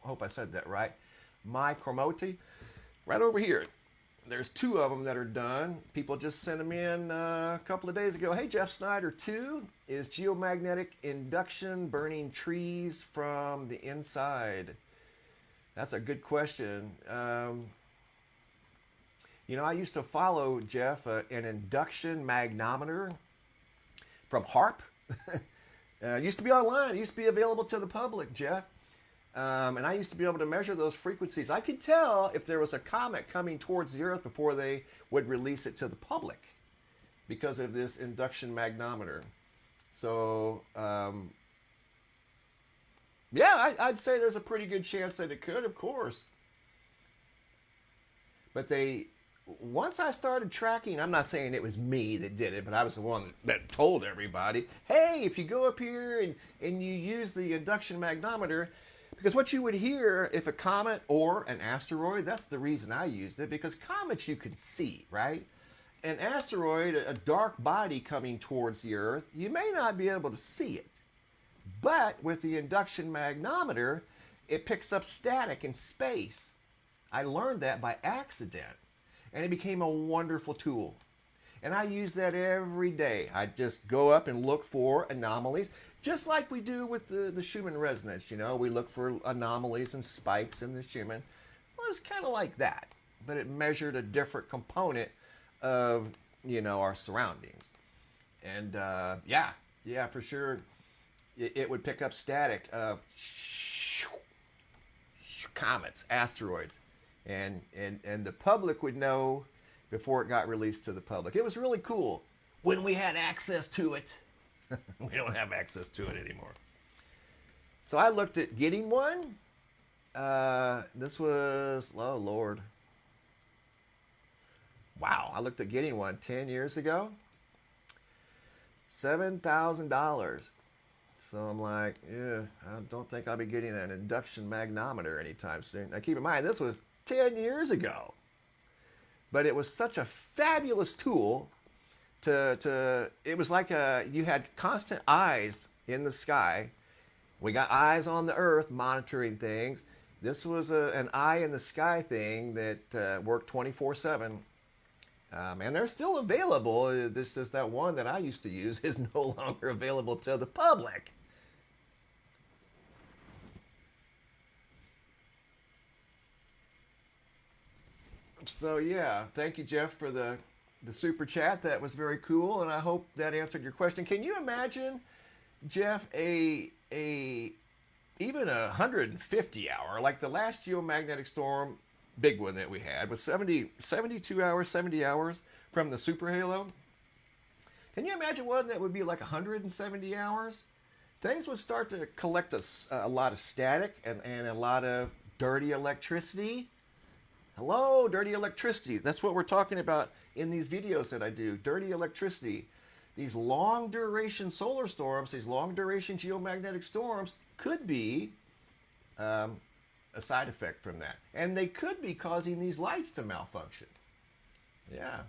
hope I said that right, micromoti, right over here. There's two of them that are done. People just sent them in a couple of days ago. Hey, Jeff Snyder 2 is geomagnetic induction burning trees from the inside. That's a good question. I used to follow, Jeff, an induction magnometer from HARP. It used to be online. It used to be available to the public, Jeff. And I used to be able to measure those frequencies. I could tell if there was a comet coming towards the Earth before they would release it to the public because of this induction magnometer. So, I'd say there's a pretty good chance that it could, of course. But once I started tracking, I'm not saying it was me that did it, but I was the one that told everybody, hey, if you go up here and you use the induction magnometer, because what you would hear if a comet or an asteroid, that's the reason I used it, because comets you can see, right? An asteroid, a dark body coming towards the Earth, you may not be able to see it. But with the induction magnometer, it picks up static in space. I learned that by accident, and it became a wonderful tool. And I use that every day. I just go up and look for anomalies, just like we do with the Schumann resonance. We look for anomalies and spikes in the Schumann. Well, it's kind of like that, but it measured a different component of, our surroundings. And for sure, it would pick up static of comets, asteroids, and the public would know before it got released to the public. It was really cool when we had access to it. We don't have access to it anymore. So I looked at getting one. This was, oh Lord. Wow, I looked at getting one 10 years ago. $7,000. So I'm like, I don't think I'll be getting an induction magnometer anytime soon. Now keep in mind, this was 10 years ago. But it was such a fabulous tool it was like you had constant eyes in the sky. We got eyes on the Earth monitoring things. This was an eye in the sky thing that worked 24/7. And they're still available. This is that one that I used to use is no longer available to the public. So thank you, Jeff, for the super chat. That was very cool, and I hope that answered your question. Can you imagine, Jeff, even a 150 hour, like the last geomagnetic storm, big one that we had, was 72 hours, 70 hours from the superhalo? Can you imagine one that would be like 170 hours? Things would start to collect a lot of static and a lot of dirty electricity. Hello, dirty electricity. That's what we're talking about in these videos that I do. Dirty electricity. These long duration solar storms, these long duration geomagnetic storms could be a side effect from that. And they could be causing these lights to malfunction. Yeah.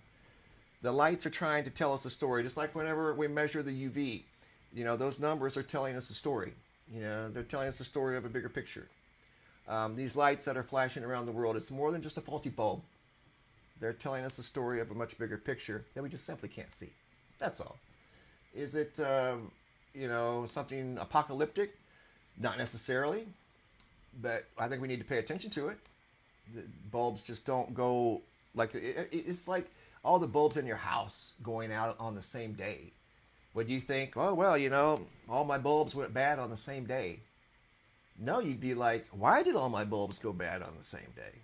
The lights are trying to tell us a story, just like whenever we measure the UV. Those numbers are telling us a story. They're telling us a story of a bigger picture. These lights that are flashing around the world, it's more than just a faulty bulb. They're telling us a story of a much bigger picture that we just simply can't see. That's all. Is it, something apocalyptic? Not necessarily, but I think we need to pay attention to it. The bulbs just don't go like, it's like all the bulbs in your house going out on the same day. Would you think, oh, well, all my bulbs went bad on the same day? No, you'd be like, why did all my bulbs go bad on the same day?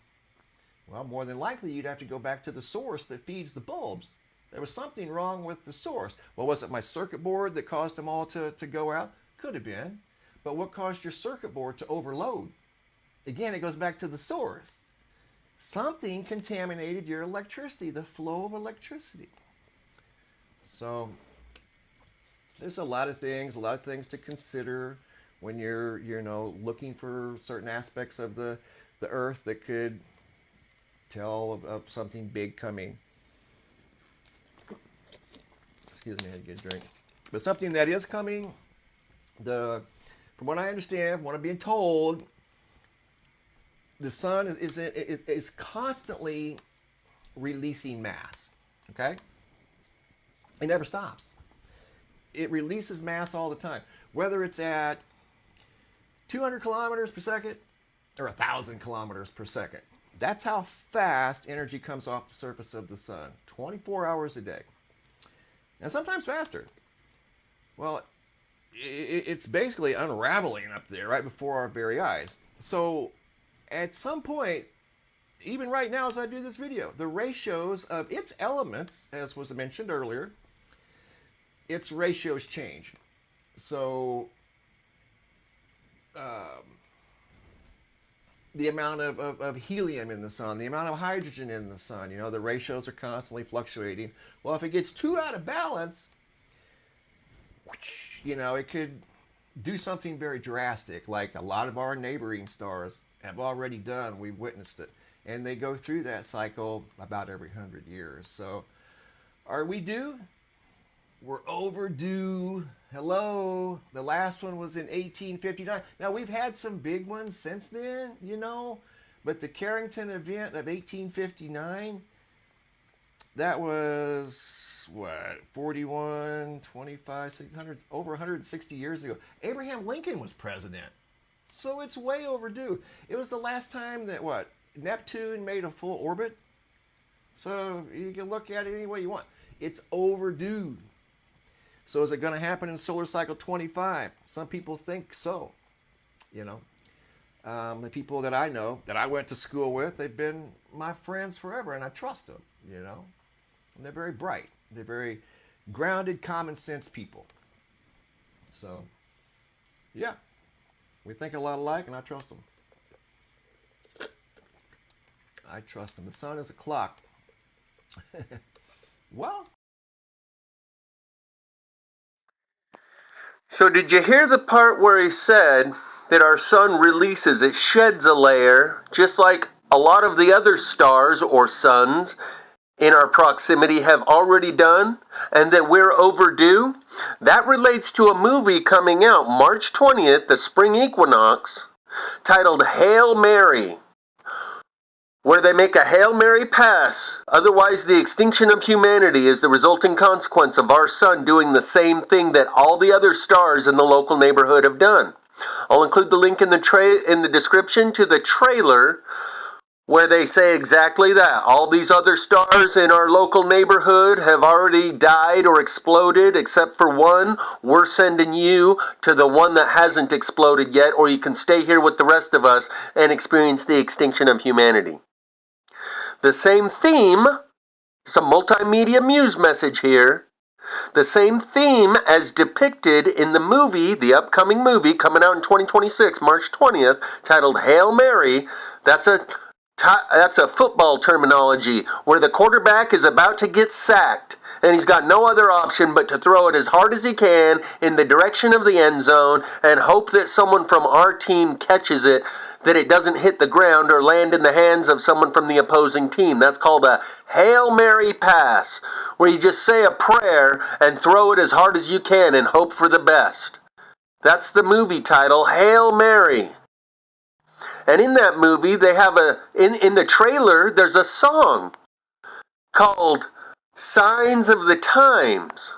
Well, more than likely, you'd have to go back to the source that feeds the bulbs. There was something wrong with the source. Well, was it my circuit board that caused them all to go out? Could have been. But what caused your circuit board to overload? Again, it goes back to the source. Something contaminated your electricity, the flow of electricity. So there's a lot of things to consider when you're looking for certain aspects of the Earth that could tell of something big coming. Excuse me, I had to get a drink. But something that is coming, for from what I understand, what I'm being told, the sun is constantly releasing mass. Okay, it never stops. It releases mass all the time, whether it's at 200 kilometers per second or 1,000 kilometers per second. That's how fast energy comes off the surface of the sun, 24 hours a day, and sometimes faster. Well, it's basically unraveling up there right before our very eyes. So at some point, even right now as I do this video, the ratios of its elements, as was mentioned earlier, its ratios change. So the amount of helium in the sun, the amount of hydrogen in the sun, the ratios are constantly fluctuating. Well, if it gets too out of balance, it could do something very drastic, like a lot of our neighboring stars have already done. We've witnessed it. And they go through that cycle about every 100 years. So are we due? We're overdue. Hello. The last one was in 1859. Now, we've had some big ones since then, but the Carrington event of 1859, that was, 41, 25, 600, over 160 years ago. Abraham Lincoln was president. So it's way overdue. It was the last time that, Neptune made a full orbit. So you can look at it any way you want. It's overdue. So is it going to happen in solar cycle 25? Some people think so. The people that I know, that I went to school with, they've been my friends forever, and I trust them, And they're very bright. They're very grounded, common sense people. So, yeah. We think a lot alike, and I trust them. I trust them. The sun is a clock. Well. So did you hear the part where he said that our sun releases, it sheds a layer, just like a lot of the other stars or suns in our proximity have already done, and that we're overdue? That relates to a movie coming out March 20th, the spring equinox, titled Hail Mary, where they make a Hail Mary pass. Otherwise, the extinction of humanity is the resulting consequence of our sun doing the same thing that all the other stars in the local neighborhood have done. I'll include the link in the description to the trailer where they say exactly that. All these other stars in our local neighborhood have already died or exploded, except for one. We're sending you to the one that hasn't exploded yet, or you can stay here with the rest of us and experience the extinction of humanity. The same theme, some multimedia muse message here, the same theme as depicted in the movie, the upcoming movie coming out in 2026, March 20th, titled Hail Mary. That's a football terminology where the quarterback is about to get sacked and he's got no other option but to throw it as hard as he can in the direction of the end zone and hope that someone from our team catches it, that it doesn't hit the ground or land in the hands of someone from the opposing team. That's called a Hail Mary pass, where you just say a prayer and throw it as hard as you can and hope for the best. That's the movie title, Hail Mary. And in that movie, they have in the trailer, there's a song called Signs of the Times,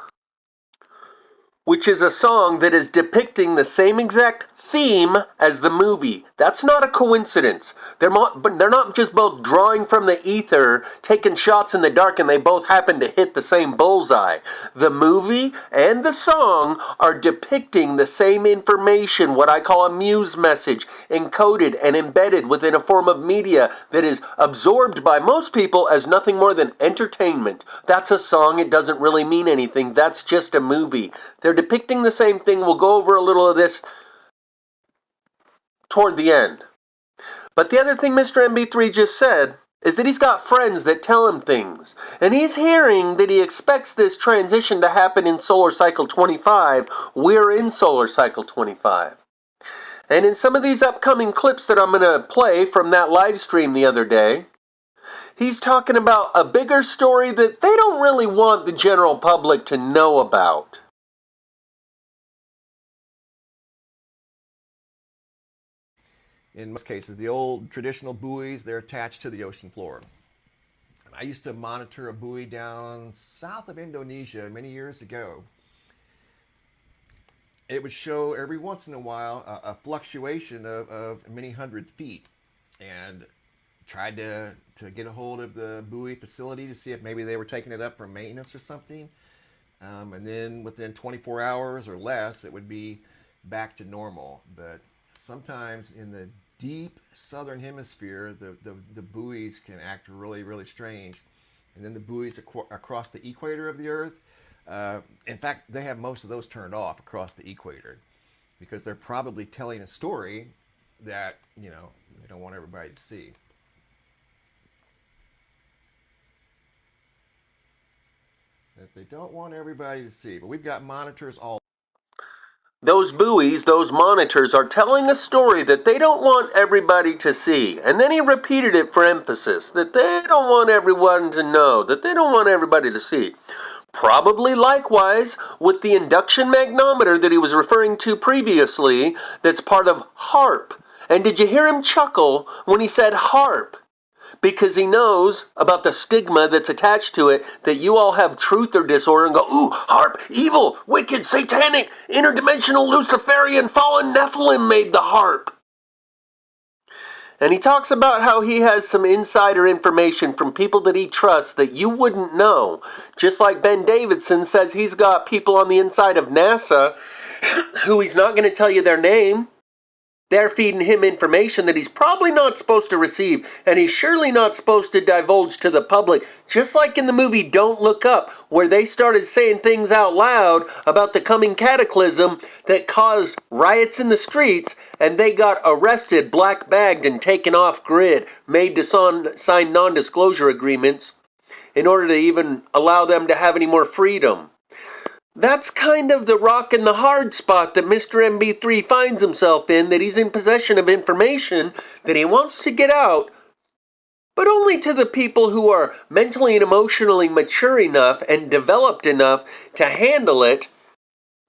which is a song that is depicting the same exact theme as the movie. That's not a coincidence. They're not just both drawing from the ether, taking shots in the dark, and they both happen to hit the same bullseye. The movie and the song are depicting the same information, what I call a muse message, encoded and embedded within a form of media that is absorbed by most people as nothing more than entertainment. That's a song. It doesn't really mean anything. That's just a movie. They're depicting the same thing. We'll go over a little of this toward the end. But the other thing Mr. MB3 just said is that he's got friends that tell him things. And he's hearing that he expects this transition to happen in solar cycle 25. We're in solar cycle 25. And in some of these upcoming clips that I'm going to play from that live stream the other day, he's talking about a bigger story that they don't really want the general public to know about. in most cases, the old traditional buoys, they're attached to the ocean floor. I used to monitor a buoy down south of Indonesia many years ago. It would show every once in a while a fluctuation of many hundred feet, and tried to get a hold of the buoy facility to see if maybe they were taking it up for maintenance or something. And then within 24 hours or less, it would be back to normal. But sometimes in the deep southern hemisphere, the buoys can act really, really strange. And then the buoys across the equator of the Earth, in fact, they have most of those turned off across the equator because they're probably telling a story that, they don't want everybody to see. That they don't want everybody to see. But we've got monitors all. Those buoys, those monitors, are telling a story that they don't want everybody to see. And then he repeated it for emphasis, that they don't want everyone to know, that they don't want everybody to see. Probably likewise with the induction magnometer that he was referring to previously, that's part of HARP. And did you hear him chuckle when he said HARP? Because he knows about the stigma that's attached to it, that you all have truth or disorder and go, ooh, harp, evil, wicked, satanic, interdimensional, Luciferian, fallen Nephilim made the harp. And he talks about how he has some insider information from people that he trusts that you wouldn't know. Just like Ben Davidson says he's got people on the inside of NASA who he's not going to tell you their name. They're feeding him information that he's probably not supposed to receive, and he's surely not supposed to divulge to the public, just like in the movie Don't Look Up, where they started saying things out loud about the coming cataclysm that caused riots in the streets, and they got arrested, black-bagged, and taken off grid, made to sign non-disclosure agreements in order to even allow them to have any more freedom. That's kind of the rock and the hard spot that Mr. MB3 finds himself in, that he's in possession of information that he wants to get out, but only to the people who are mentally and emotionally mature enough and developed enough to handle it.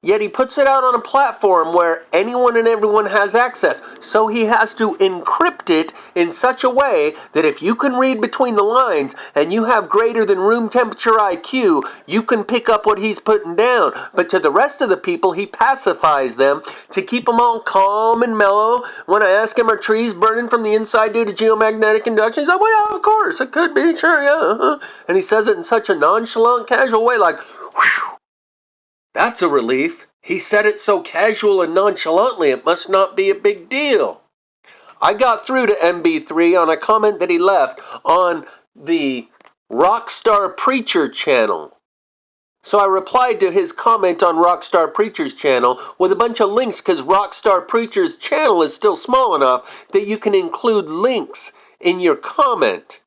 Yet he puts it out on a platform where anyone and everyone has access. So he has to encrypt it in such a way that if you can read between the lines and you have greater than room temperature IQ, you can pick up what he's putting down. But to the rest of the people, he pacifies them to keep them all calm and mellow. When I ask him, are trees burning from the inside due to geomagnetic induction? He's like, well, yeah, of course, it could be, sure, yeah. And he says it in such a nonchalant, casual way, like, whew. That's a relief. He said it so casual and nonchalantly, it must not be a big deal. I got through to MB3 on a comment that he left on the Rockstar Preacher channel. So I replied to his comment on Rockstar Preacher's channel with a bunch of links, because Rockstar Preacher's channel is still small enough that you can include links in your comment.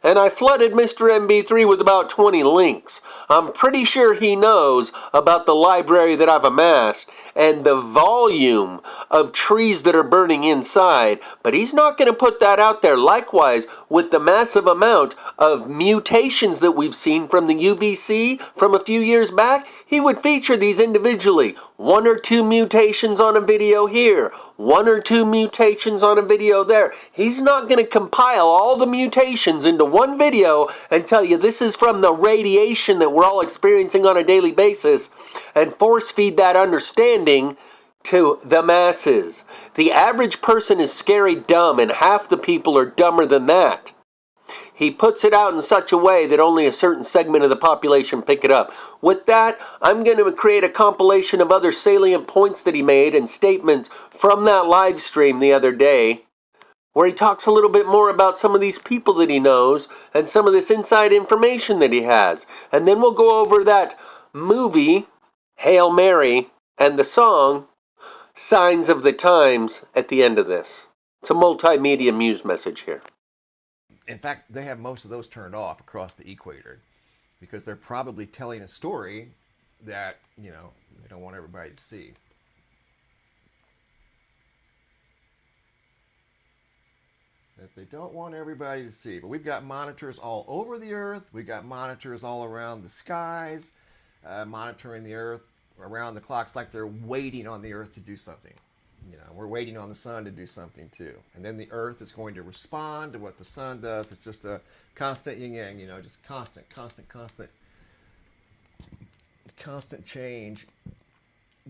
And I flooded Mr. MB3 with about 20 links. I'm pretty sure he knows about the library that I've amassed and the volume of trees that are burning inside, but he's not going to put that out there. Likewise, with the massive amount of mutations that we've seen from the UVC from a few years back, he would feature these individually. 1 or 2 mutations on a video here, 1 or 2 mutations on a video there. He's not going to compile all the mutations into one video and tell you this is from the radiation that we're all experiencing on a daily basis and force feed that understanding to the masses. The average person is scary dumb, and half the people are dumber than that. He puts it out in such a way that only a certain segment of the population pick it up. With that, I'm going to create a compilation of other salient points that he made and statements from that live stream the other day, where he talks a little bit more about some of these people that he knows and some of this inside information that he has. And then we'll go over that movie, Hail Mary, and the song, Signs of the Times, at the end of this. It's a multimedia muse message here. In fact, they have most of those turned off across the equator because they're probably telling a story that, they don't want everybody to see. That they don't want everybody to see. But we've got monitors all over the Earth. We've got monitors all around the skies, monitoring the Earth around the clock. It's like they're waiting on the Earth to do something. You know, we're waiting on the sun to do something too. And then the earth is going to respond to what the sun does. It's just a constant yin yang, you know, just constant change.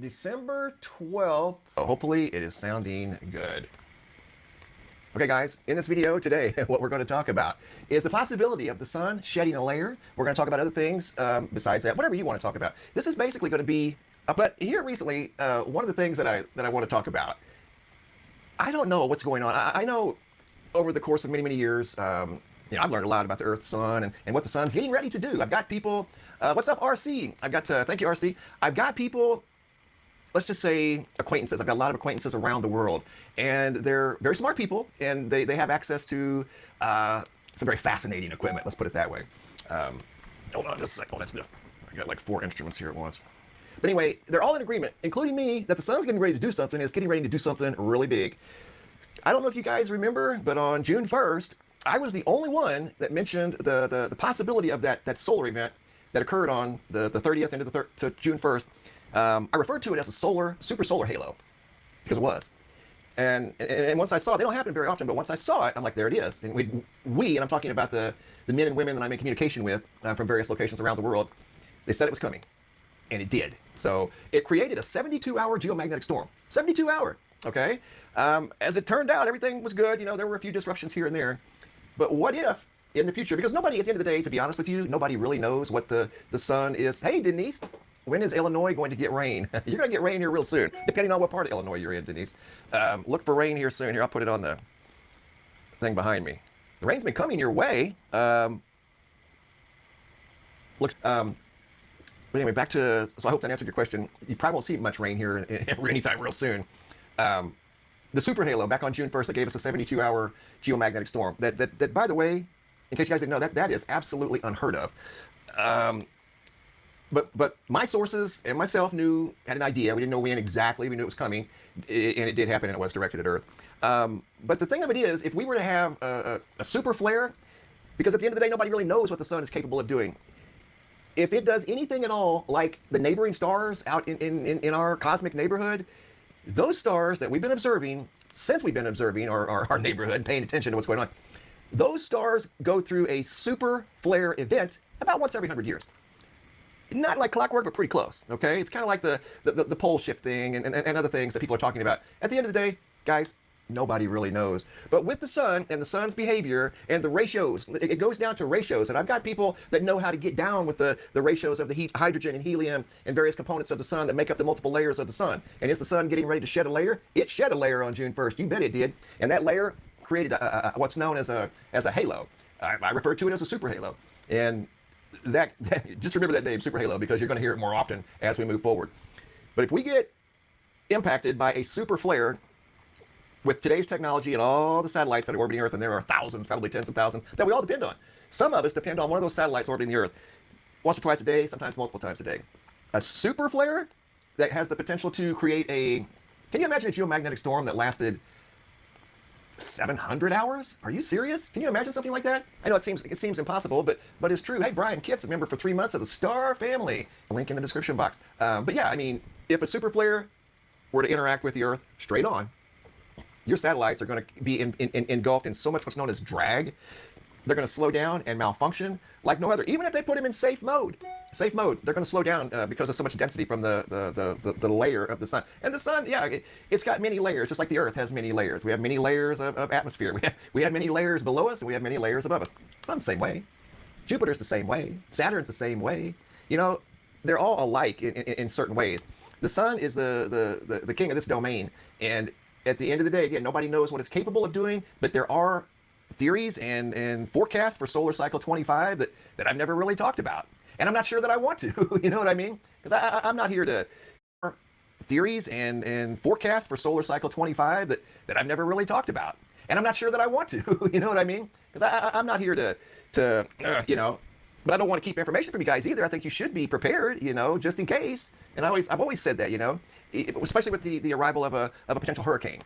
December 12th. Hopefully it is sounding good. Okay, guys, in this video today, what we're going to talk about is the possibility of the sun shedding a layer. We're going to talk about other things besides that, whatever you want to talk about. This is basically going to be, but here recently, one of the things that I want to talk about, I don't know what's going on. I know over the course of many years, you know, I've learned a lot about the Earth, sun, and what the sun's getting ready to do. I've got people, what's up, RC? I've got, thank you, RC. I've got people, let's just say acquaintances. I've got a lot of acquaintances around the world, and they're very smart people, and they have access to some very fascinating equipment. Let's put it that way. Hold on just a second. Oh, that's the, I got like 4 instruments here at once. But anyway, they're all in agreement, including me, that the sun's getting ready to do something. It's getting ready to do something really big. I don't know if you guys remember, but on June 1st, I was the only one that mentioned the possibility of that solar event that occurred on the 30th into to June 1st. I referred to it as a super solar halo, because it was. And once I saw it, they don't happen very often, but once I saw it, I'm like, there it is. And and I'm talking about the men and women that I'm in communication with from various locations around the world, they said it was coming. And it did. So it created a 72-hour geomagnetic storm. 72-hour, okay? As it turned out, everything was good. You know, there were a few disruptions here and there. But what if, in the future, because nobody, at the end of the day, to be honest with you, nobody really knows what the sun is. Hey, Denise, when is Illinois going to get rain? You're going to get rain here real soon, depending on what part of Illinois you're in, Denise. Look for rain here soon. Here, I'll put it on the thing behind me. The rain's been coming your way. But anyway, back to, so I hope that answered your question. You probably won't see much rain here anytime real soon. The super halo back on June 1st that gave us a 72-hour geomagnetic storm. That by the way, in case you guys didn't know, that is absolutely unheard of. But my sources and myself had an idea. We didn't know when exactly. We knew it was coming, and it did happen, and it was directed at Earth. But the thing of it is, if we were to have a super flare, because at the end of the day, nobody really knows what the sun is capable of doing. If it does anything at all like the neighboring stars out in our cosmic neighborhood, those stars that we've been observing, since we've been observing our neighborhood, paying attention to what's going on, those stars go through a super flare event about once every 100 years. Not like clockwork, but pretty close, okay? It's kind of like the pole shift thing and other things that people are talking about. At the end of the day, guys, nobody really knows. But with the sun and the sun's behavior and the ratios, it goes down to ratios. And I've got people that know how to get down with the ratios of the heat, hydrogen and helium and various components of the sun that make up the multiple layers of the sun. And is the sun getting ready to shed a layer? It shed a layer on June 1st. You bet it did. And that layer created what's known as a halo. I refer to it as a super halo. And that just remember that name, super halo, because you're going to hear it more often as we move forward. But if we get impacted by a super flare, with today's technology and all the satellites that are orbiting Earth, and there are thousands, probably tens of thousands, that we all depend on. Some of us depend on one of those satellites orbiting the Earth once or twice a day, sometimes multiple times a day. A super flare that has the potential to create can you imagine a geomagnetic storm that lasted 700 hours? Are you serious? Can you imagine something like that? I know it seems impossible, but it's true. Hey, Brian Kitts, a member for 3 months of the Star family. Link in the description box. But yeah, I mean, if a super flare were to interact with the Earth straight on, your satellites are going to be engulfed in so much what's known as drag. They're going to slow down and malfunction like no other. Even if they put them in safe mode, they're going to slow down because of so much density from the layer of the sun. And the sun, yeah, it's got many layers, just like the Earth has many layers. We have many layers of atmosphere. We have many layers below us, and we have many layers above us. Sun's the same way. Jupiter's the same way. Saturn's the same way. You know, they're all alike in certain ways. The sun is the king of this domain, and at the end of the day, again, nobody knows what it's capable of doing, but there are theories and forecasts for solar cycle 25 that I've never really talked about. And I'm not sure that I want to, you know what I mean? Because I'm not here to theories and forecasts for solar cycle 25 that I've never really talked about. And I'm not sure that I want to, you know what I mean? Because I'm not here to you know, but I don't want to keep information from you guys either. I think you should be prepared, you know, just in case. And I've always said that, you know, especially with the arrival of a potential hurricane.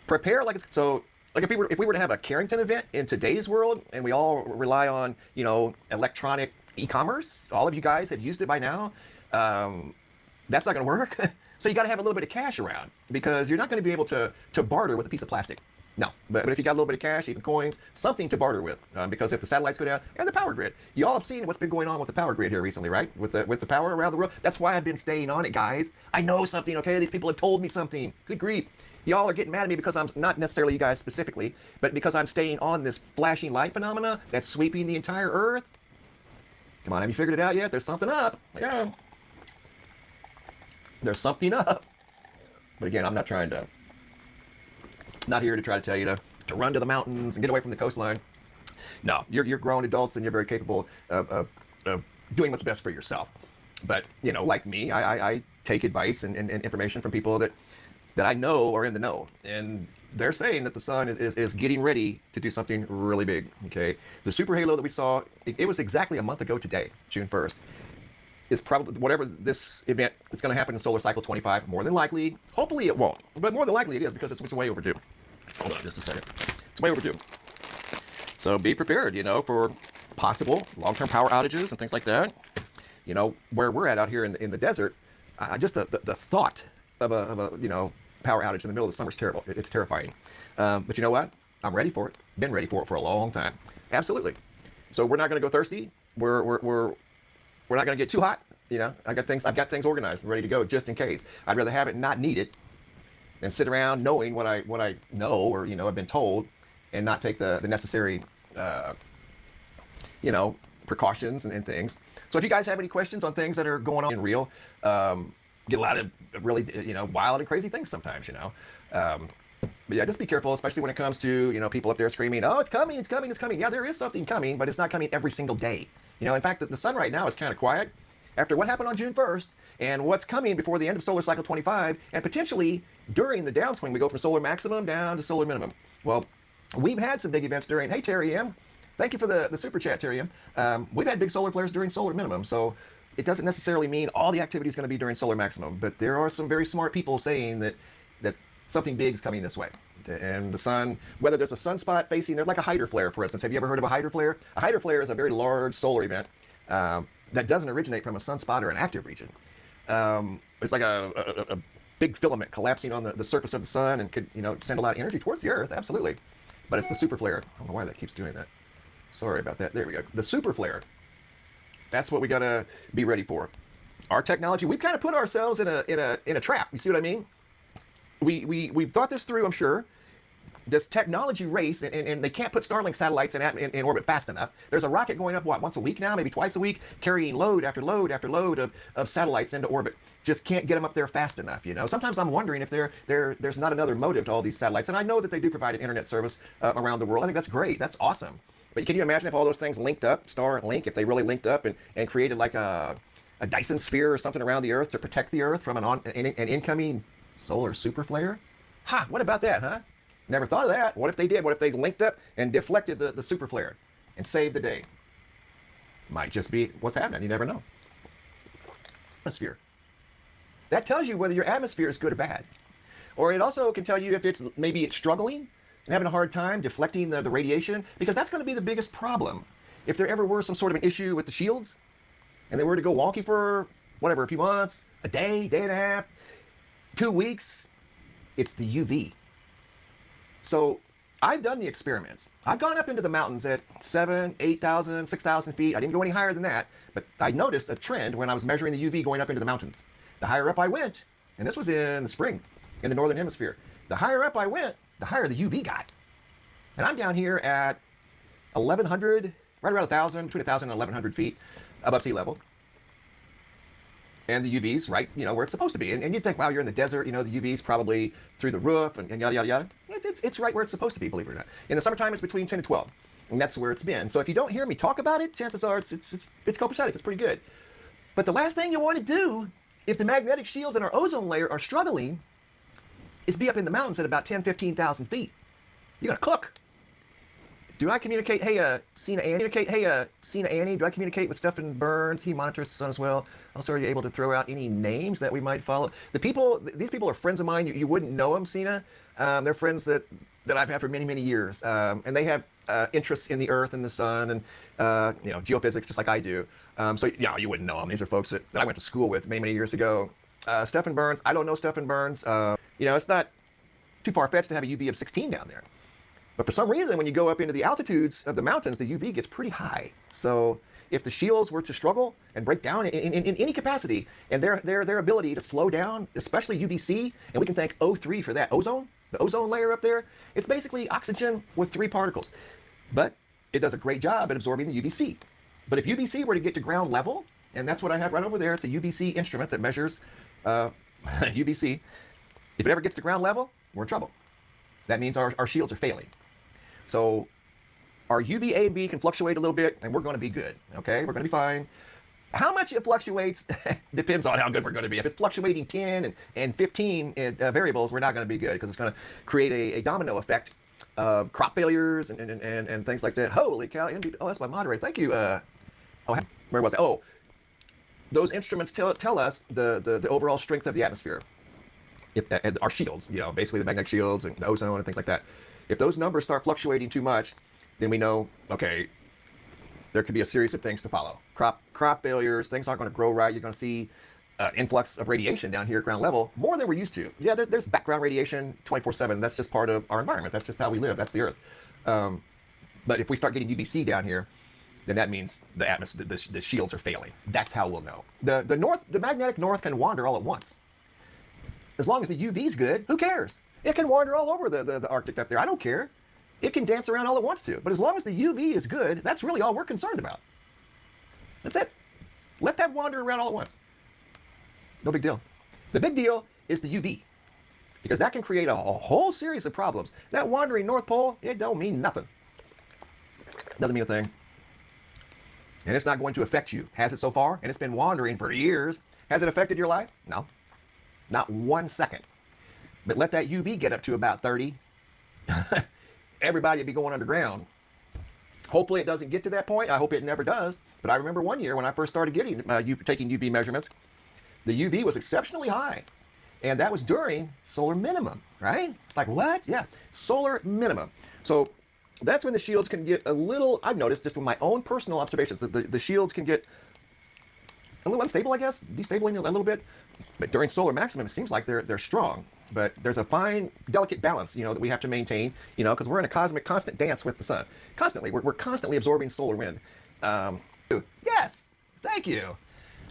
Prepare like if we were to have a Carrington event in today's world, and we all rely on, you know, electronic e-commerce, all of you guys have used it by now. That's not going to work. So you got to have a little bit of cash around, because you're not going to be able to barter with a piece of plastic. No, but if you got a little bit of cash, even coins, something to barter with, because if the satellites go down, and the power grid, you all have seen what's been going on with the power grid here recently, right? With the power around the world. That's why I've been staying on it, guys. I know something, okay? These people have told me something. Good grief. Y'all are getting mad at me because I'm not necessarily you guys specifically, but because I'm staying on this flashing light phenomena that's sweeping the entire Earth. Come on, have you figured it out yet? There's something up. Yeah. There's something up. But again, I'm not here to try to tell you to run to the mountains and get away from the coastline. No, you're grown adults and you're very capable of doing what's best for yourself. But, you know, like me, I take advice and information from people that I know are in the know. And they're saying that the sun is getting ready to do something really big, okay? The super halo that we saw, it was exactly a month ago today, June 1st. Is probably, whatever this event that's going to happen in solar cycle 25, more than likely, hopefully it won't, but more than likely it is, because it's way overdue. Hold on just a second. It's way overdue. So be prepared, you know, for possible long-term power outages and things like that. You know, where we're at out here in the desert, just the thought of a you know, power outage in the middle of the summer is terrible. It's terrifying. But you know what? I'm ready for it. Been ready for it for a long time. Absolutely. So we're not going to go thirsty. We're not going to get too hot. You know, I've got things organized and ready to go just in case. I'd rather have it not need it than sit around knowing what I know, or, you know, I've been told, and not take the necessary, you know, precautions and things. So if you guys have any questions on things that are going on in real, get a lot of really, you know, wild and crazy things sometimes, you know. But yeah, just be careful, especially when it comes to, you know, people up there screaming, oh, it's coming, it's coming, it's coming. Yeah, there is something coming, but it's not coming every single day. You know, in fact, the sun right now is kind of quiet after what happened on June 1st and what's coming before the end of solar cycle 25, and potentially during the downswing, we go from solar maximum down to solar minimum. Well, we've had some big events during, hey, Terry M. Thank you for the super chat, Terry M. We've had big solar flares during solar minimum, so it doesn't necessarily mean all the activity is going to be during solar maximum, but there are some very smart people saying that something big is coming this way. And the sun, whether there's a sunspot facing, there's like a hydro flare, for instance. Have you ever heard of a hydro flare? A hydro flare is a very large solar event that doesn't originate from a sunspot or an active region. It's like a big filament collapsing on the surface of the sun and could, you know, send a lot of energy towards the Earth, absolutely. But it's the super flare. I don't know why that keeps doing that. Sorry about that. There we go. The super flare. That's what we gotta be ready for. Our technology, we've kind of put ourselves in a trap. You see what I mean? We've thought this through, I'm sure. This technology race, and they can't put Starlink satellites in orbit fast enough. There's a rocket going up, what, once a week now, maybe twice a week, carrying load after load after load of satellites into orbit. Just can't get them up there fast enough, you know? Sometimes I'm wondering if there's not another motive to all these satellites. And I know that they do provide an internet service around the world. I think that's great. That's awesome. But can you imagine if all those things linked up, Starlink, if they really linked up and created like a Dyson Sphere or something around the Earth to protect the Earth from an incoming solar super flare? Ha! What about that, huh? Never thought of that. What if they did? What if they linked up and deflected the super flare and saved the day? Might just be what's happening. You never know. Atmosphere. That tells you whether your atmosphere is good or bad. Or it also can tell you if maybe it's struggling and having a hard time deflecting the radiation, because that's going to be the biggest problem. If there ever were some sort of an issue with the shields and they were to go wonky for whatever, a few months, a day, day and a half, 2 weeks, it's the UV. So I've done the experiments. I've gone up into the mountains at 7,000, 8,000, 6,000 feet. I didn't go any higher than that, but I noticed a trend when I was measuring the UV going up into the mountains. The higher up I went, and this was in the spring in the northern hemisphere, the higher up I went, the higher the UV got. And I'm down here at 1,100, right around 1,000, between 1,000 and 1,100 feet above sea level. And the UV's right, you know, where it's supposed to be. And you'd think, wow, you're in the desert, you know, the UV's probably through the roof and yada, yada, yada. It's right where it's supposed to be, believe it or not. In the summertime, it's between 10 and 12. And that's where it's been. So if you don't hear me talk about it, chances are it's copacetic. It's pretty good. But the last thing you want to do, if the magnetic shields in our ozone layer are struggling, is be up in the mountains at about 10, 15,000 feet. You're going to cook. Do I communicate, hey, Cena Annie? Do I communicate with Stephen Burns? He monitors the sun as well. Also, are you able to throw out any names that we might follow? These people are friends of mine. You wouldn't know them, Cena. They're friends that I've had for many, many years. And they have interests in the Earth and the sun and, geophysics, just like I do. So, yeah, you wouldn't know them. These are folks that I went to school with many, many years ago. Stefan Burns, I don't know Stefan Burns. It's not too far-fetched to have a UV of 16 down there. But for some reason, when you go up into the altitudes of the mountains, the UV gets pretty high. So if the shields were to struggle and break down in any capacity, and their ability to slow down, especially UVC, and we can thank O3 for that, ozone, the ozone layer up there, it's basically oxygen with 3 particles. But it does a great job at absorbing the UVC. But if UVC were to get to ground level, and that's what I have right over there, it's a UVC instrument that measures UVC. If it ever gets to ground level, we're in trouble. That means our shields are failing. So our UVA and B can fluctuate a little bit, and we're going to be good, okay? We're going to be fine. How much it fluctuates depends on how good we're going to be. If it's fluctuating 10 and 15 variables, we're not going to be good because it's going to create a domino effect of crop failures and things like that. Holy cow. Oh, that's my moderator. Thank you. Where was I? Oh, those instruments tell us the overall strength of the atmosphere. If our shields, basically the magnetic shields and the ozone and things like that. If those numbers start fluctuating too much, then we know, okay, there could be a series of things to follow. Crop failures, things aren't going to grow right. You're going to see influx of radiation down here at ground level, more than we're used to. Yeah, there's background radiation 24/7. That's just part of our environment. That's just how we live. That's the Earth. But if we start getting UVC down here, then that means the atmosphere, the shields are failing. That's how we'll know. The magnetic north can wander all at once. As long as the UV's good, who cares? It can wander all over the Arctic up there. I don't care. It can dance around all it wants to. But as long as the UV is good, that's really all we're concerned about. That's it. Let that wander around all at once. No big deal. The big deal is the UV, because that can create a whole series of problems. That wandering North Pole, it don't mean nothing. Doesn't mean a thing. And it's not going to affect you. Has it so far? And it's been wandering for years. Has it affected your life? No. Not 1 second. But let that UV get up to about 30. Everybody would be going underground. Hopefully it doesn't get to that point. I hope it never does. But I remember one year when I first started taking UV measurements, the UV was exceptionally high. And that was during solar minimum, right? It's like, what? Yeah, solar minimum. So that's when the shields can get a little, I've noticed just with my own personal observations, that the shields can get a little unstable, I guess, destabilizing a little bit. But during solar maximum, it seems like they're strong. But there's a fine, delicate balance, that we have to maintain, because we're in a cosmic constant dance with the sun. Constantly, we're constantly absorbing solar wind. Yes, thank you.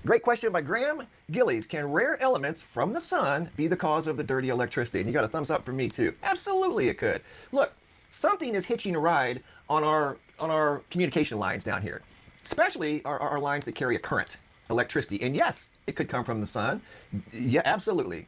Great question by Graham Gillies. Can rare elements from the sun be the cause of the dirty electricity? And you got a thumbs up from me too. Absolutely it could. Look, something is hitching a ride on our communication lines down here, especially our lines that carry a current, electricity. And yes, it could come from the sun. Yeah, absolutely.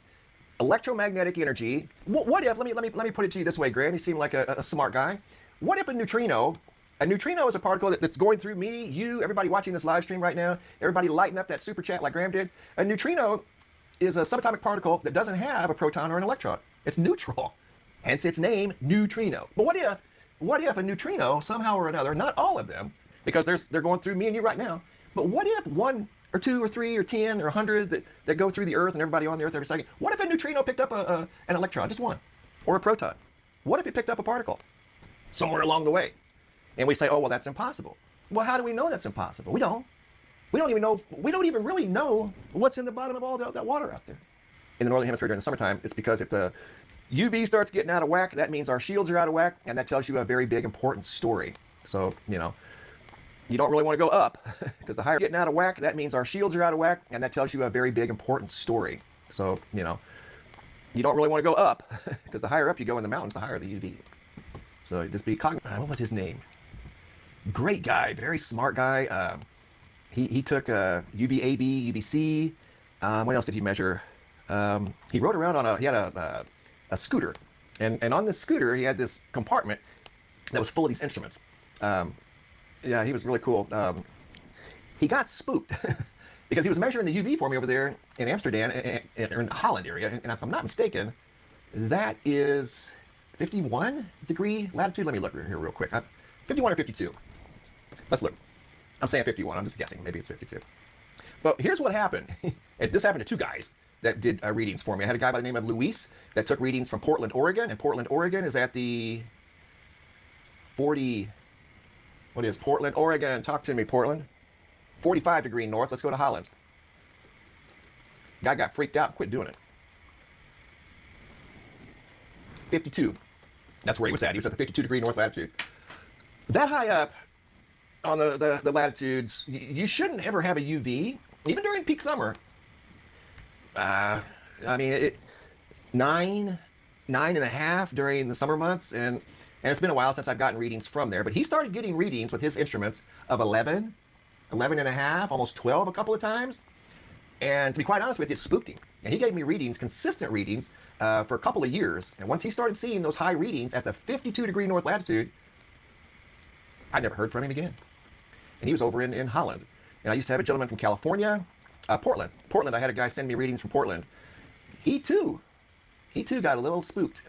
Electromagnetic energy. What if, let me put it to you this way, Graham, you seem like a smart guy. What if a neutrino is a particle that's going through me, you, everybody watching this live stream right now, everybody lighting up that super chat like Graham did. A neutrino is a subatomic particle that doesn't have a proton or an electron. It's neutral, hence its name, neutrino. But what if a neutrino, somehow or another, not all of them, because they're going through me and you right now, but what if 1 or 2 or 3 or 10 or 100 that go through the Earth and everybody on the Earth every second? What if a neutrino picked up an electron, just one, or a proton? What if it picked up a particle somewhere along the way? And we say, oh, well, that's impossible. Well, how do we know that's impossible? We don't. We don't even really know what's in the bottom of all that water out there. In the Northern Hemisphere during the summertime, it's because if the UV starts getting out of whack, that means our shields are out of whack, and that tells you a very big, important story. So, you don't really want to go up, because the higher getting out of whack, that means our shields are out of whack, and that tells you a very big, important story. So, you don't really want to go up, because the higher up you go in the mountains, the higher the UV. So just be cognizant. What was his name? Great guy, very smart guy. He took UVAB, UVC. What else did he measure? He rode around he had a scooter, and on this scooter he had this compartment that was full of these instruments. Yeah, he was really cool. He got spooked because he was measuring the UV for me over there in Amsterdam, or in the Holland area, and if I'm not mistaken, that is 51 degree latitude. Let me look here real quick. 51 or 52. Let's look. I'm saying 51. I'm just guessing. Maybe it's 52. But here's what happened. This happened to 2 guys that did readings for me. I had a guy by the name of Luis that took readings from Portland, Oregon. And Portland, Oregon is at the 40... What is Portland, Oregon? Talk to me, Portland. 45 degree north. Let's go to Holland. Guy got freaked out and quit doing it. 52. That's where he was at. He was at the 52-degree north latitude. That high up on the latitudes, you shouldn't ever have a UV, even during peak summer. I mean, nine and a half during the summer months, and it's been a while since I've gotten readings from there, but he started getting readings with his instruments of 11 and a half, almost 12 a couple of times. And to be quite honest with you, it spooked him. And he gave me readings, consistent readings, for a couple of years. And once he started seeing those high readings at the 52-degree north latitude, I never heard from him again. And he was over in Holland. And I used to have a gentleman from California, Portland. I had a guy send me readings from Portland. He too got a little spooked.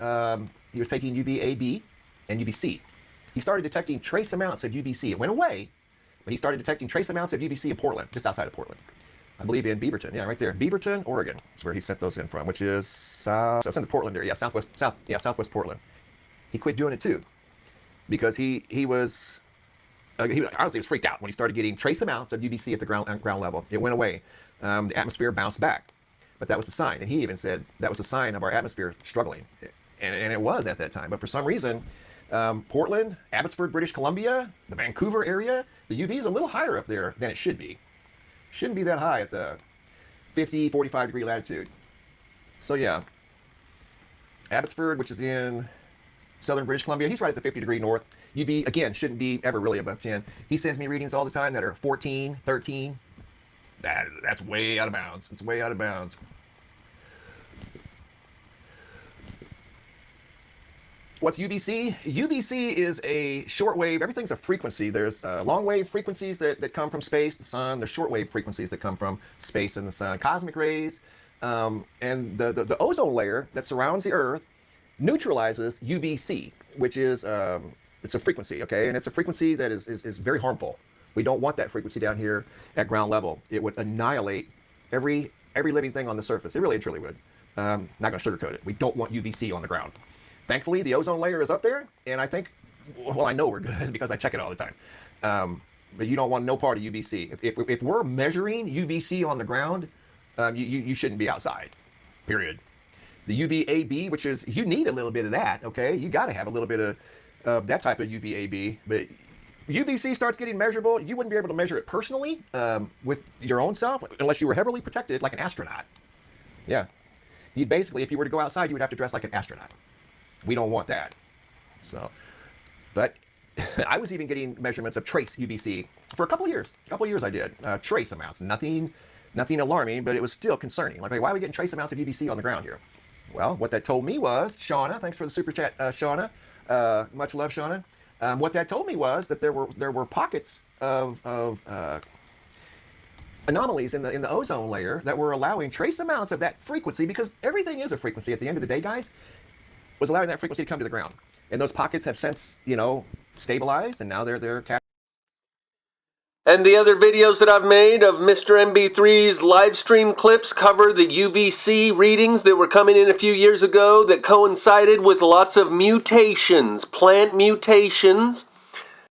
He was taking UVA-B and UVC. He started detecting trace amounts of UVC. It went away, but he started detecting trace amounts of UVC in Portland, just outside of Portland. I believe in Beaverton, yeah, right there. Beaverton, Oregon. That's where he sent those in from, which is so it's in the Portland area, southwest Portland. He quit doing it too, because he was honestly was freaked out when he started getting trace amounts of UVC at the ground level. It went away. The atmosphere bounced back, but that was a sign, and he even said that was a sign of our atmosphere struggling, and it was at that time. But for some reason, Portland, Abbotsford, British Columbia, the Vancouver area, the UV is a little higher up there than it should be. Shouldn't be that high at the 50, 45-degree latitude. So yeah, Abbotsford, which is in southern British Columbia, he's right at the 50-degree north. UV, again, shouldn't be ever really above 10. He sends me readings all the time that are 14, 13. That's way out of bounds. It's way out of bounds. What's UVC? UVC is a shortwave. Everything's a frequency. There's long wave frequencies that come from space, the sun. There's short wave frequencies that come from space and the sun. Cosmic rays. And the ozone layer that surrounds the Earth neutralizes UVC, which is it's a frequency, okay? And it's a frequency that is very harmful. We don't want that frequency down here at ground level. It would annihilate every living thing on the surface. It really and truly would. Not going to sugarcoat it. We don't want UVC on the ground. Thankfully, the ozone layer is up there, and I think, well, I know we're good because I check it all the time. But you don't want no part of UVC. If we're measuring UVC on the ground, you shouldn't be outside, period. The UVA-B, which is, you need a little bit of that, okay? You got to have a little bit of that type of UVA-B, but UVC starts getting measurable. You wouldn't be able to measure it personally with your own self unless you were heavily protected like an astronaut. Yeah. You'd basically, if you were to go outside, you would have to dress like an astronaut. We don't want that. So, but I was even getting measurements of trace UVC for a couple of years. A couple of years I did. Trace amounts. Nothing alarming, but it was still concerning. Like, why are we getting trace amounts of UVC on the ground here? Well, what that told me was, Shauna, thanks for the super chat, Shauna. Much love, Shauna. What that told me was that there were pockets of anomalies in the ozone layer that were allowing trace amounts of that frequency, because everything is a frequency at the end of the day, guys, was allowing that frequency to come to the ground. And those pockets have since, stabilized, and now they're And the other videos that I've made of Mr. MB3's live stream clips cover the UVC readings that were coming in a few years ago that coincided with lots of mutations, plant mutations,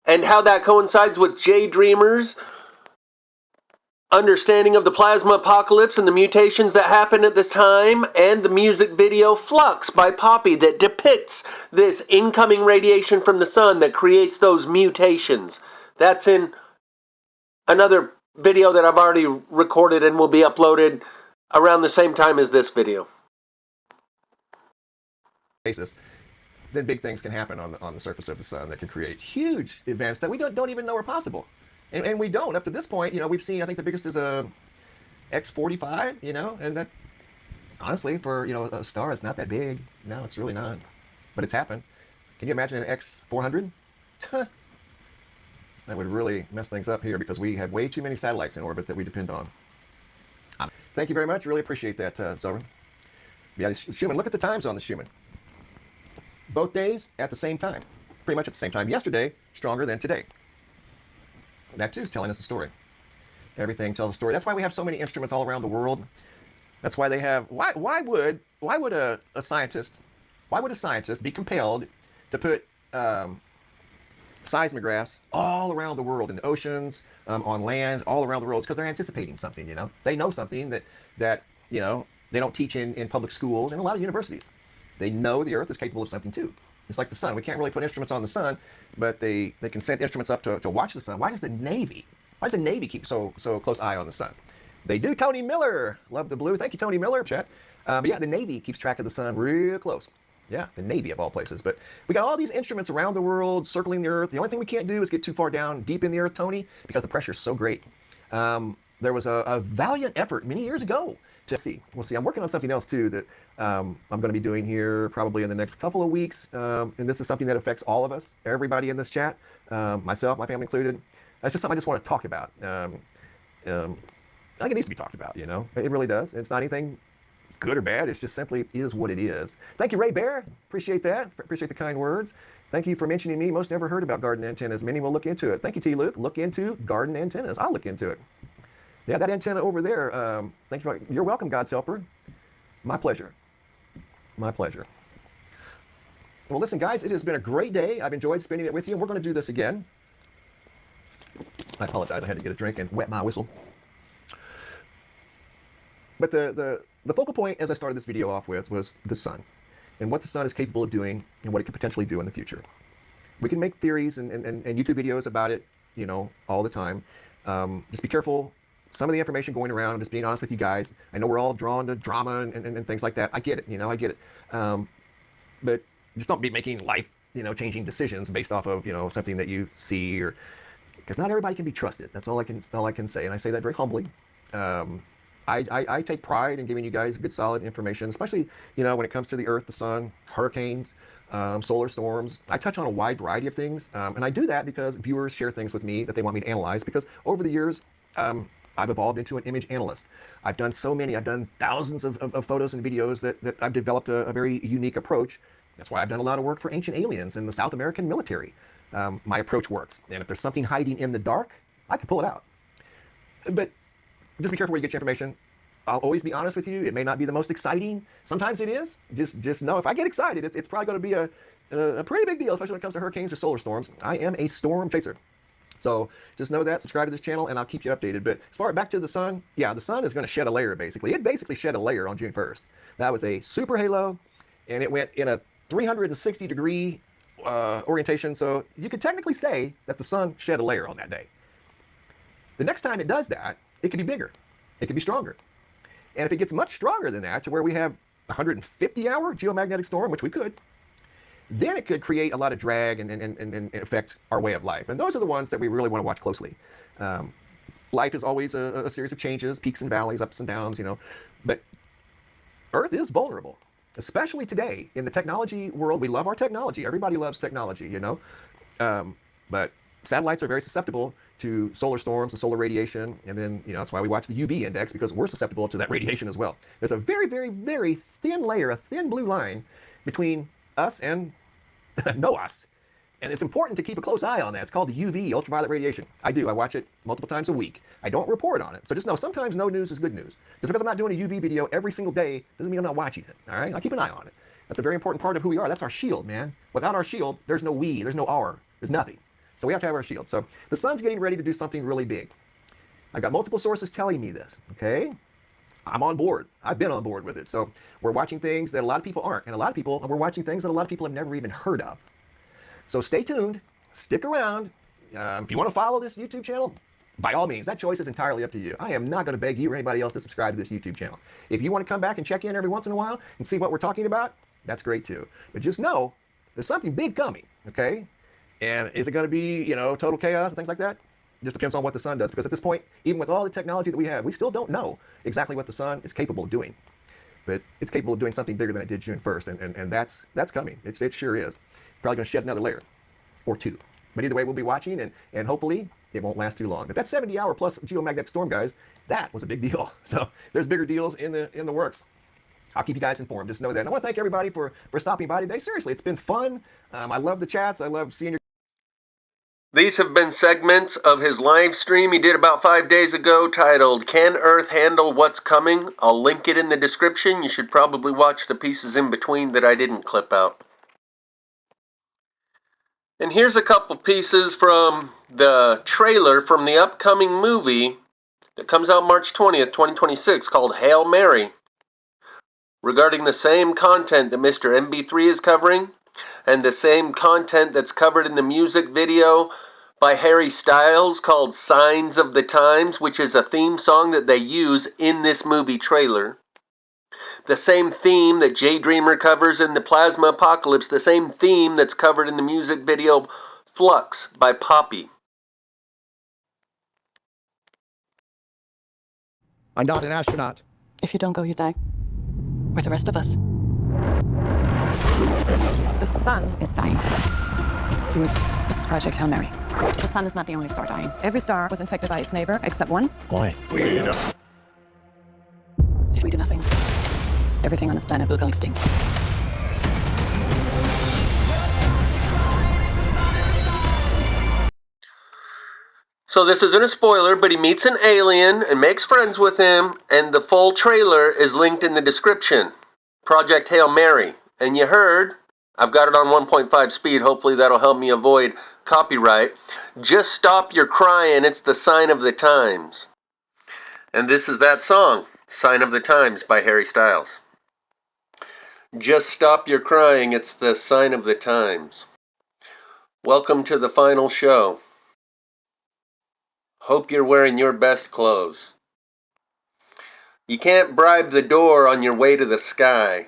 and how that coincides with Jay Dreamer's understanding of the plasma apocalypse and the mutations that happened at this time, and the music video Flux by Poppy that depicts this incoming radiation from the sun that creates those mutations. That's in another video that I've already recorded and will be uploaded around the same time as this video. basis. Then big things can happen on the surface of the sun that can create huge events that we don't even know are possible. And we don't. Up to this point, we've seen, I think the biggest is a X45, and that, honestly, for, a star, it's not that big. No, it's really not. But it's happened. Can you imagine an X400? That would really mess things up here because we have way too many satellites in orbit that we depend on. Thank you very much. Really appreciate that, Zoran. Yeah, Schumann, look at the times on the Schumann. Both days at the same time. Pretty much at the same time. Yesterday, stronger than today. That too is telling us a story. Everything tells a story. That's why we have so many instruments all around the world. That's why they have. Why would a scientist be compelled to put seismographs all around the world, in the oceans, on land, all around the world? It's because they're anticipating something. They know something that they don't teach in public schools and a lot of universities. They know the Earth is capable of something too. It's like the sun. We can't really put instruments on the sun, but they can send instruments up to watch the sun. Why does the Navy keep so close eye on the sun? They do. Tony Miller, love the blue. Thank you, Tony Miller, chat. But yeah, the Navy keeps track of the sun real close. Yeah, the Navy of all places. But we got all these instruments around the world circling the Earth. The only thing we can't do is get too far down deep in the Earth, Tony, because the pressure is so great. There was a valiant effort many years ago to see. We'll see. I'm working on something else too that I'm going to be doing here probably in the next couple of weeks. And this is something that affects all of us, everybody in this chat, myself, my family included. That's just something I just want to talk about. I think it needs to be talked about, It really does. It's not anything good or bad. It's just simply is what it is. Thank you, Ray Bear. Appreciate that. Appreciate the kind words. Thank you for mentioning me. Most never heard about garden antennas. Many will look into it. Thank you, T. Luke. Look into garden antennas. I'll look into it. Yeah, that antenna over there. Thank you. You're welcome, God's helper. My pleasure. My pleasure. Well, listen, guys, it has been a great day. I've enjoyed spending it with you. We're going to do this again. I apologize. I had to get a drink and wet my whistle. But the focal point, as I started this video off with, was the sun and what the sun is capable of doing and what it could potentially do in the future. We can make theories and YouTube videos about it, all the time. Just be careful. Some of the information going around, I'm just being honest with you guys. I know we're all drawn to drama and things like that. I get it, I get it. But just don't be making life, changing decisions based off of, something that you see, or because not everybody can be trusted. That's all I can say. And I say that very humbly. I take pride in giving you guys good, solid information, especially, when it comes to the Earth, the sun, hurricanes, solar storms. I touch on a wide variety of things. And I do that because viewers share things with me that they want me to analyze, because over the years, I've evolved into an image analyst. I've done so many. I've done thousands of photos and videos that I've developed a very unique approach. That's why I've done a lot of work for ancient aliens in the South American military. My approach works. And if there's something hiding in the dark, I can pull it out. But just be careful where you get your information. I'll always be honest with you. It may not be the most exciting. Sometimes it is. Just know if I get excited, it's probably going to be a pretty big deal, especially when it comes to hurricanes or solar storms. I am a storm chaser. So just know that. Subscribe to this channel, and I'll keep you updated. But as far back to the sun, yeah, the sun is going to shed a layer, basically. It basically shed a layer on June 1st. That was a super halo, and it went in a 360-degree orientation. So you could technically say that the sun shed a layer on that day. The next time it does that, it could be bigger. It could be stronger. And if it gets much stronger than that, to where we have a 150-hour geomagnetic storm, which we could, then it could create a lot of drag and affect our way of life. And those are the ones that we really want to watch closely. Life is always a series of changes, peaks and valleys, ups and downs, But Earth is vulnerable, especially today in the technology world. We love our technology. Everybody loves technology, But satellites are very susceptible to solar storms and solar radiation. And then, that's why we watch the UV index, because we're susceptible to that radiation as well. There's a very, very, very thin layer, a thin blue line between us and NOAS. And it's important to keep a close eye on that. It's called the UV, ultraviolet radiation. I do. I watch it multiple times a week. I don't report on it. So just know, sometimes no news is good news. Just because I'm not doing a UV video every single day doesn't mean I'm not watching it. All right? I keep an eye on it. That's a very important part of who we are. That's our shield, man. Without our shield, there's no we, there's no our, there's nothing. So we have to have our shield. So the sun's getting ready to do something really big. I've got multiple sources telling me this, okay? I'm on board. I've been on board with it. So we're watching things that a lot of people aren't. And a lot of people, we're watching things that a lot of people have never even heard of. So stay tuned. Stick around. If you want to follow this YouTube channel, by all means, that choice is entirely up to you. I am not going to beg you or anybody else to subscribe to this YouTube channel. If you want to come back and check in every once in a while and see what we're talking about, that's great too. But just know there's something big coming, okay? And is it going to be, total chaos and things like that? It just depends on what the sun does. Because at this point, even with all the technology that we have, we still don't know exactly what the sun is capable of doing. But it's capable of doing something bigger than it did June 1st. And that's coming. It sure is. Probably going to shed another layer or two. But either way, we'll be watching, and hopefully it won't last too long. But that 70-hour plus geomagnetic storm, guys, that was a big deal. So there's bigger deals in the works. I'll keep you guys informed. Just know that. And I want to thank everybody for stopping by today. Seriously, it's been fun. I love the chats. I love seeing your... These have been segments of his live stream he did about 5 days ago titled, Can Earth Handle What's Coming? I'll link it in the description. You should probably watch the pieces in between that I didn't clip out. And here's a couple pieces from the trailer from the upcoming movie that comes out March 20th, 2026 called Hail Mary. regarding the same content that Mr. MB3 is covering, and the same content that's covered in the music video by Harry Styles called Signs of the Times, which is a theme song that they use in this movie trailer. The same theme that Jay Dreamer covers in the Plasma Apocalypse, the same theme that's covered in the music video Flux by Poppy. I'm not an astronaut. If you don't go, you die. With the rest of us. The sun Is dying. This is Project Hail Mary. The sun is not the only star dying. Every star was infected by its neighbor except one. Why? If we do nothing, everything on this planet will go extinct. So this isn't a spoiler, but he meets an alien and makes friends with him, and the full trailer is linked in the description. Project Hail Mary. And you heard, I've got it on 1.5 speed, hopefully that'll help me avoid copyright. Just stop your crying, it's the sign of the times. And this is that song, Sign of the Times by Harry Styles. Just stop your crying, it's the sign of the times. Welcome to the final show. Hope you're wearing your best clothes. You can't bribe the door on your way to the sky.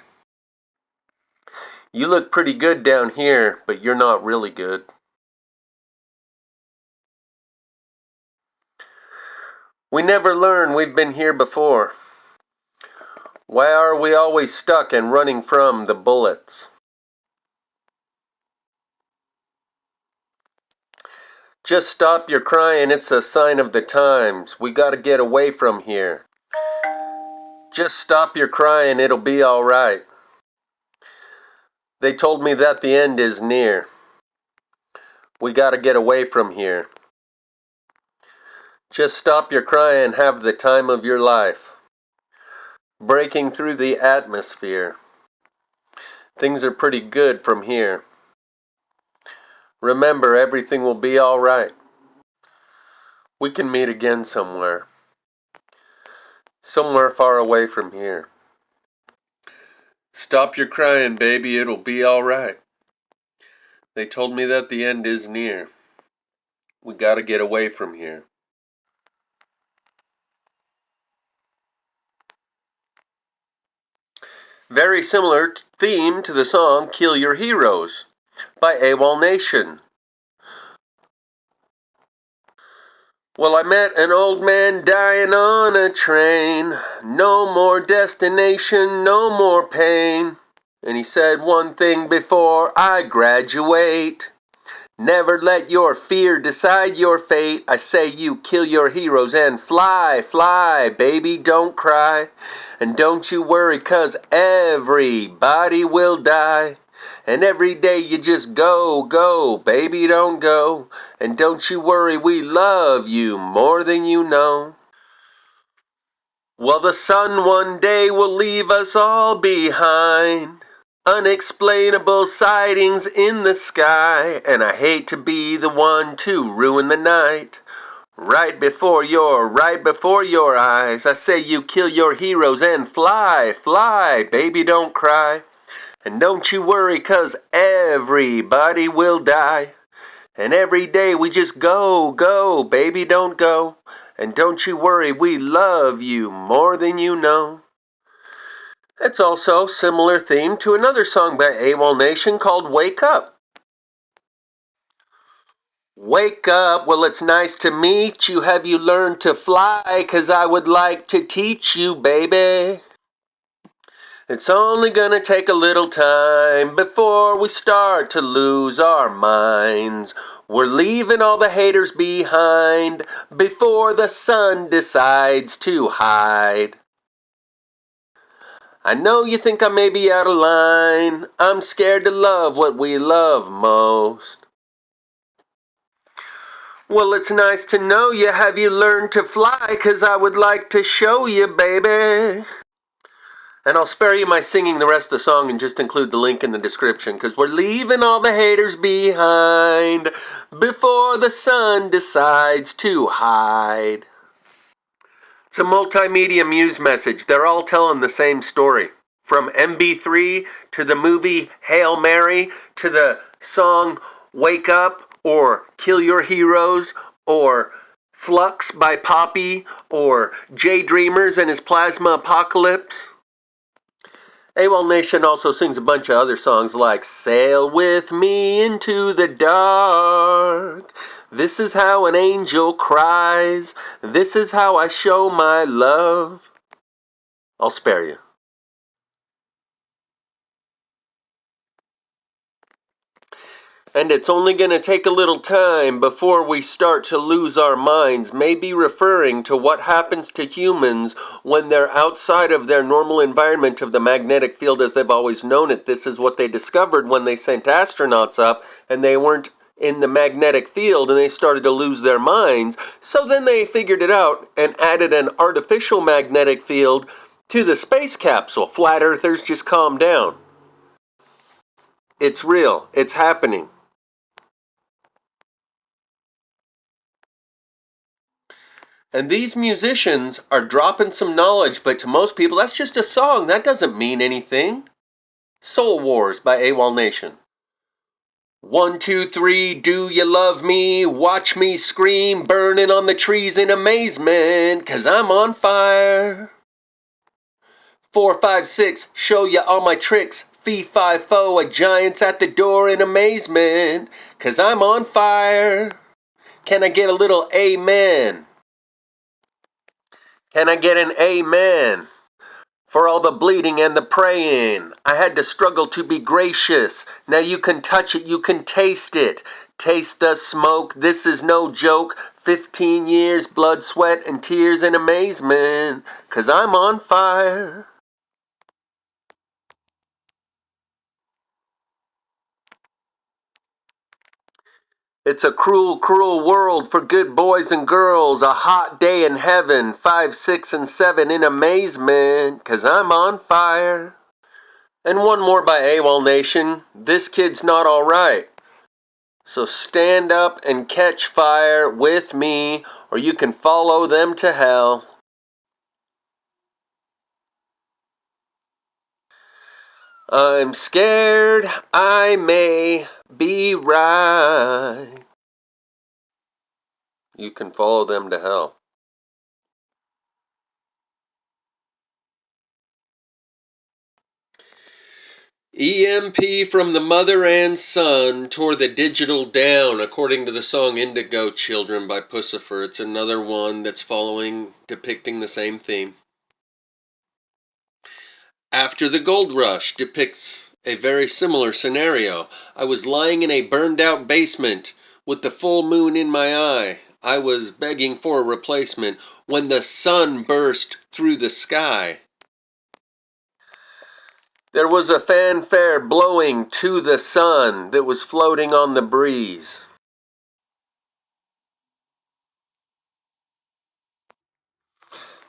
You look pretty good down here, but you're not really good. We never learn we've been here before. Why are we always stuck and running from the bullets? Just stop your crying, it's a sign of the times. We gotta get away from here. Just stop your crying, it'll be alright. They told me that the end is near. We gotta get away from here. Just stop your crying, have the time of your life. Breaking through the atmosphere. Things are pretty good from here. Remember, everything will be alright. We can meet again somewhere. Somewhere far away from here. Stop your crying, baby, it'll be alright. They told me that the end is near. We gotta get away from here. Very similar theme to the song Kill Your Heroes by awolnation. Well, I met an old man dying on a train. No more destination, no more pain. And he said one thing before I graduate. Never let your fear decide your fate. I say you kill your heroes and fly, fly, baby, don't cry. And don't you worry, 'cause everybody will die. And every day you just go, go, baby, don't go. And don't you worry, we love you more than you know. Well, the sun one day will leave us all behind. Unexplainable sightings in the sky. And I hate to be the one to ruin the night. Right before your eyes. I say you kill your heroes and fly, fly, baby, don't cry. And don't you worry, 'cause everybody will die. And every day we just go, go, baby, don't go. And don't you worry, we love you more than you know. It's also a similar theme to another song by awolnation called Wake Up. Wake up, well, it's nice to meet you. Have you learned to fly? 'Cause I would like to teach you, baby. It's only gonna take a little time before we start to lose our minds. We're leaving all the haters behind before the sun decides to hide. I know you think I may be out of line. I'm scared to love what we love most. Well, it's nice to know you. Have you learned to fly? 'Cause I would like to show you, baby. And I'll spare you my singing the rest of the song and just include the link in the description, because we're leaving all the haters behind before the sun decides to hide. It's a multimedia muse message. They're all telling the same story. From MB3 to the movie Hail Mary to the song Wake Up or Kill Your Heroes or Flux by Poppy or Jay Dreamers and his Plasma Apocalypse. Awolnation also sings a bunch of other songs like Sail With Me Into the Dark. This is how an angel cries. This is how I show my love. I'll spare you. And it's only going to take a little time before we start to lose our minds, maybe referring to what happens to humans when they're outside of their normal environment of the magnetic field as they've always known it. This is what they discovered when they sent astronauts up and they weren't in the magnetic field and they started to lose their minds. So then they figured it out and added an artificial magnetic field to the space capsule. Flat earthers, just calm down. It's real. It's happening. And these musicians are dropping some knowledge, but to most people, that's just a song. That doesn't mean anything. Soul Wars by awolnation. 1, 2, 3, do you love me? Watch me scream, burning on the trees in amazement, 'cause I'm on fire. 4, 5, 6, show you all my tricks. Fee, fi, fo, a giant's at the door in amazement, 'cause I'm on fire. Can I get a little amen? Can I get an amen? For all the bleeding and the praying, I had to struggle to be gracious. Now you can touch it, you can taste it. Taste the smoke, this is no joke. 15 years, blood, sweat, and tears and amazement, 'cause I'm on fire. It's a cruel, cruel world for good boys and girls. A hot day in heaven, 5, 6, and 7 in amazement, 'cause I'm on fire. And one more by awolnation. This kid's not alright. So stand up and catch fire with me, or you can follow them to hell. I'm scared I may be right. You can follow them to hell. EMP from the mother and son tore the digital down, according to the song Indigo, Children by Puscifer. It's another one that's depicting the same theme. After the Gold Rush depicts a very similar scenario. I was lying in a burned out basement with the full moon in my eye. I was begging for a replacement when the sun burst through the sky. There was a fanfare blowing to the sun that was floating on the breeze.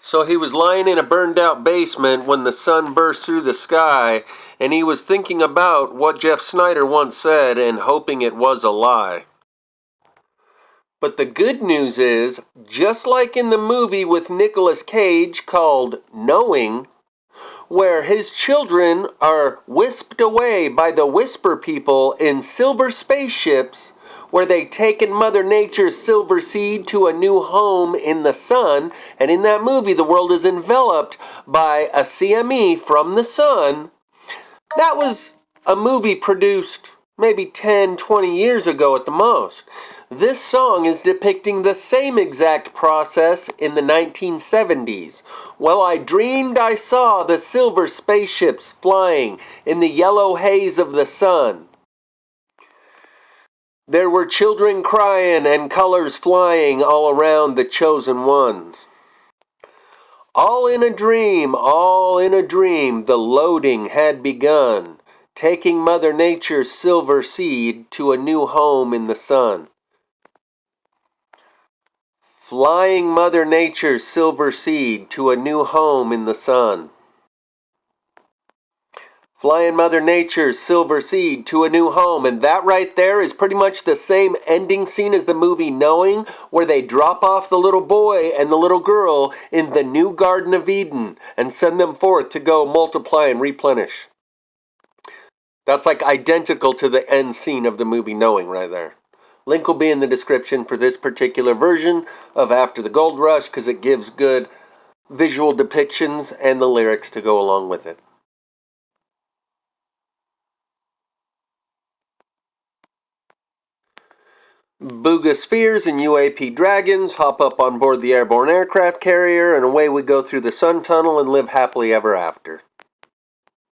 So he was lying in a burned out basement when the sun burst through the sky, and he was thinking about what Jeff Snyder once said and hoping it was a lie. But the good news is, just like in the movie with Nicolas Cage called Knowing, where his children are whisked away by the Whisper People in silver spaceships, where they taken Mother Nature's silver seed to a new home in the sun, and in that movie the world is enveloped by a CME from the sun. That was a movie produced maybe 10, 20 years ago at the most. This song is depicting the same exact process in the 1970s. Well, I dreamed I saw the silver spaceships flying in the yellow haze of the sun. There were children crying and colors flying all around the chosen ones. All in a dream, the loading had begun, taking Mother Nature's silver seed to a new home in the sun. Flying Mother Nature's silver seed to a new home in the sun. Flying Mother Nature's silver seed to a new home, and that right there is pretty much the same ending scene as the movie Knowing, where they drop off the little boy and the little girl in the new Garden of Eden and send them forth to go multiply and replenish. That's like identical to the end scene of the movie Knowing right there. Link will be in the description for this particular version of After the Gold Rush because it gives good visual depictions and the lyrics to go along with it. Booga spheres and UAP dragons hop up on board the airborne aircraft carrier, and away we go through the sun tunnel and live happily ever after.